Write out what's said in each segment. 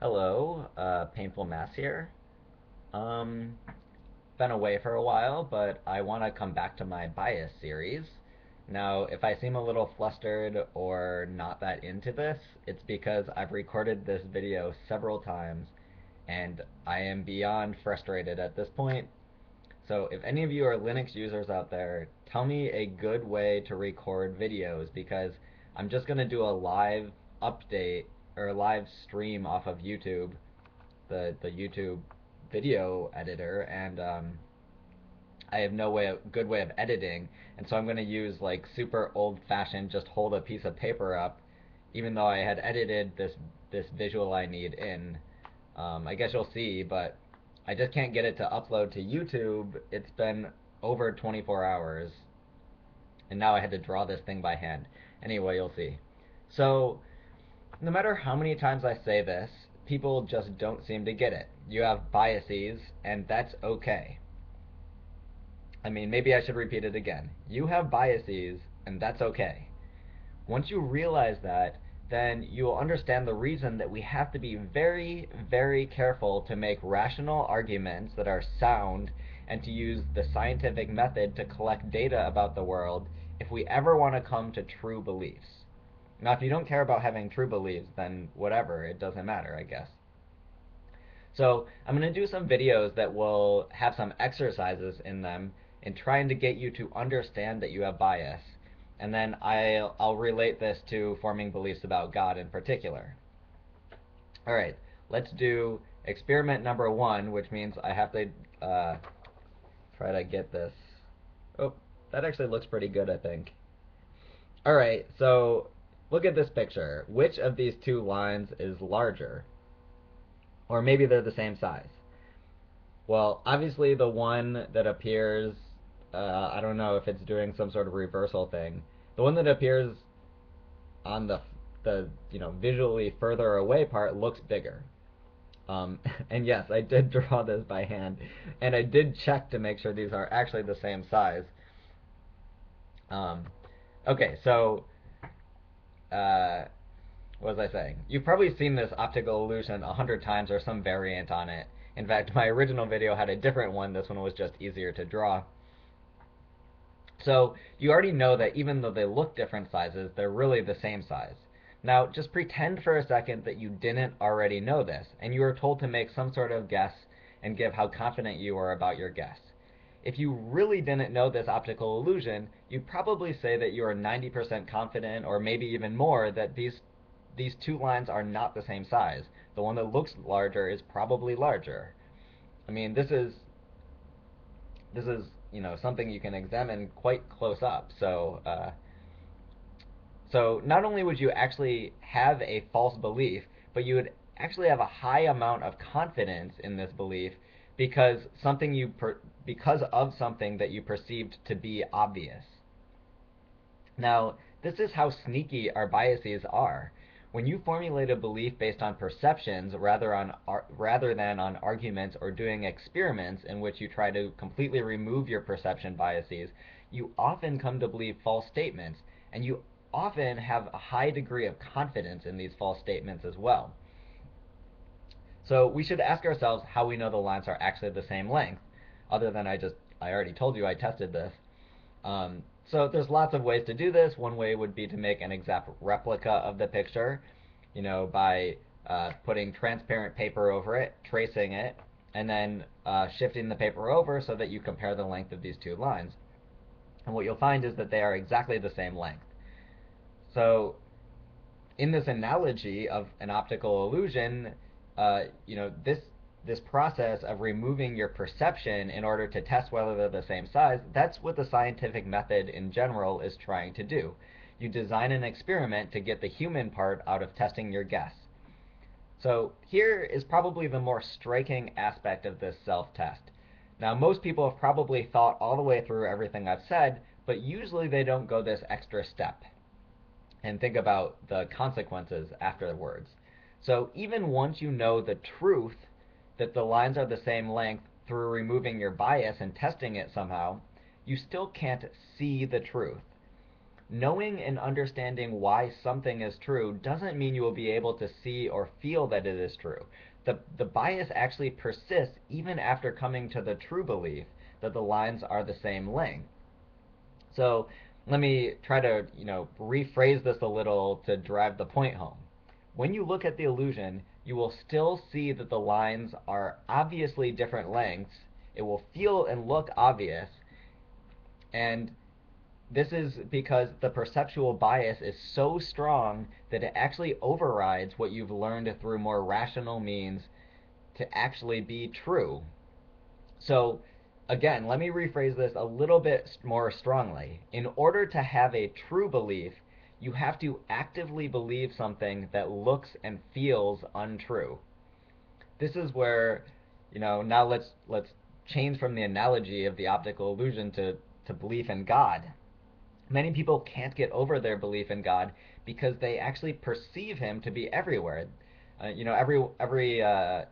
Hello, Painful Mass here. Um, Been away for a while, but I want to come back to my bias series. Now, if I seem a little flustered or not that into this, it's because I've recorded this video several times and I am beyond frustrated at this point. So if any of you are Linux users out there, tell me a good way to record videos because I'm just going to do a live update or live stream off of YouTube, the YouTube video editor, and I have no good way of editing, and so I'm going to use like super old-fashioned, just hold a piece of paper up, even though I had edited this visual I need in. I guess you'll see, but I just can't get it to upload to YouTube. It's been over 24 hours, and now I had to draw this thing by hand. Anyway, you'll see. So no matter how many times I say this, people just don't seem to get it. You have biases, and that's okay. I mean, maybe I should repeat it again. You have biases, and that's okay. Once you realize that, then you will understand the reason that we have to be very, very careful to make rational arguments that are sound and to use the scientific method to collect data about the world if we ever want to come to true beliefs. Now, if you don't care about having true beliefs, then whatever, it doesn't matter, I guess. So I'm going to do some videos that will have some exercises in them in trying to get you to understand that you have bias. And then I'll relate this to forming beliefs about God in particular. All right, let's do experiment number one, which means I have to try to get this. Oh, that actually looks pretty good, I think. All right, so look at this picture. Which of these two lines is larger? Or maybe they're the same size. Well, obviously the one that appears, I don't know if it's doing some sort of reversal thing. The one that appears on the visually further away part looks bigger. And yes, I did draw this by hand, and I did check to make sure these are actually the same size. Um, okay, so uh, what was I saying? You've probably seen this optical illusion 100 times or some variant on it. In fact, my original video had a different one. This one was just easier to draw. So you already know that even though they look different sizes, they're really the same size. Now, just pretend for a second that you didn't already know this, and you were told to make some sort of guess and give how confident you are about your guess. If you really didn't know this optical illusion, you'd probably say that you are 90% confident, or maybe even more, that these two lines are not the same size. The one that looks larger is probably larger. I mean, this is something you can examine quite close up. So not only would you actually have a false belief, but you would actually have a high amount of confidence in this belief because because of something that you perceived to be obvious. Now, this is how sneaky our biases are. When you formulate a belief based on perceptions rather than on arguments or doing experiments in which you try to completely remove your perception biases, you often come to believe false statements, and you often have a high degree of confidence in these false statements as well. So we should ask ourselves how we know the lines are actually the same length, other than I already told you I tested this. So there's lots of ways to do this. One way would be to make an exact replica of the picture, by putting transparent paper over it, tracing it, and then shifting the paper over so that you compare the length of these two lines. And what you'll find is that they are exactly the same length. So in this analogy of an optical illusion, this process of removing your perception in order to test whether they're the same size, that's what the scientific method in general is trying to do. You design an experiment to get the human part out of testing your guess. So here is probably the more striking aspect of this self-test. Now, most people have probably thought all the way through everything I've said, but usually they don't go this extra step and think about the consequences afterwards. So even once you know the truth that the lines are the same length through removing your bias and testing it somehow, you still can't see the truth. Knowing and understanding why something is true doesn't mean you will be able to see or feel that it is true. The bias actually persists even after coming to the true belief that the lines are the same length. So let me try to, rephrase this a little to drive the point home. When you look at the illusion, you will still see that the lines are obviously different lengths. It will feel and look obvious, and this is because the perceptual bias is so strong that it actually overrides what you've learned through more rational means to actually be true. So, again, let me rephrase this a little bit more strongly. In order to have a true belief, you have to actively believe something that looks and feels untrue. This is where, now let's change from the analogy of the optical illusion to belief in God. Many people can't get over their belief in God because they actually perceive Him to be everywhere. Every uh,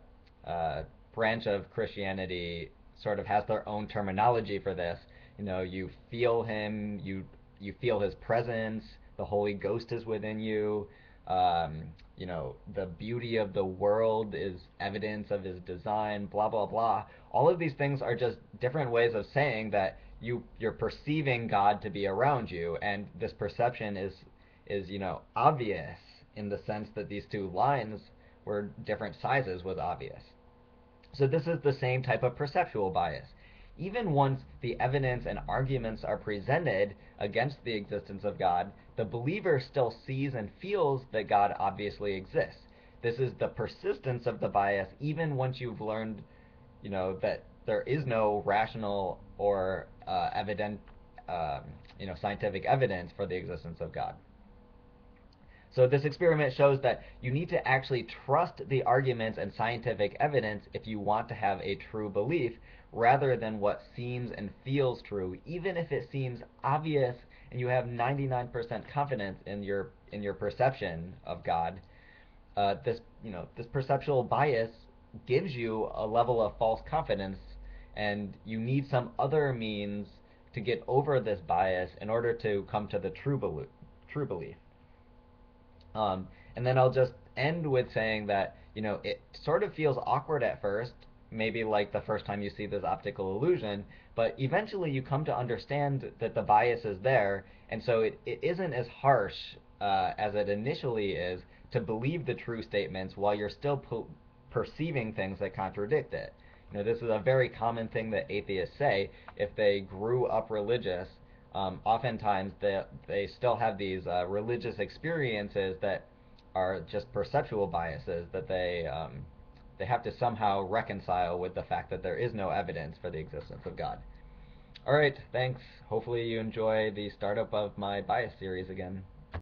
branch of Christianity sort of has their own terminology for this. You feel Him, you feel His presence, the Holy Ghost is within you. The beauty of the world is evidence of His design. Blah blah blah. All of these things are just different ways of saying that you're perceiving God to be around you, and this perception is obvious in the sense that these two lines were different sizes was obvious. So this is the same type of perceptual bias. Even once the evidence and arguments are presented against the existence of God, the believer still sees and feels that God obviously exists. This is the persistence of the bias even once you've learned, that there is no rational or evident, scientific evidence for the existence of God. So this experiment shows that you need to actually trust the arguments and scientific evidence if you want to have a true belief, rather than what seems and feels true, even if it seems obvious and you have 99% confidence in your perception of God. This perceptual bias gives you a level of false confidence, and you need some other means to get over this bias in order to come to the true belief. And then I'll just end with saying that, it sort of feels awkward at first, maybe like the first time you see this optical illusion, but eventually you come to understand that the bias is there, and so it isn't as harsh as it initially is to believe the true statements while you're still perceiving things that contradict it. This is a very common thing that atheists say if they grew up religious. Oftentimes they still have these religious experiences that are just perceptual biases that they have to somehow reconcile with the fact that there is no evidence for the existence of God. All right, thanks. Hopefully you enjoy the startup of my bias series again.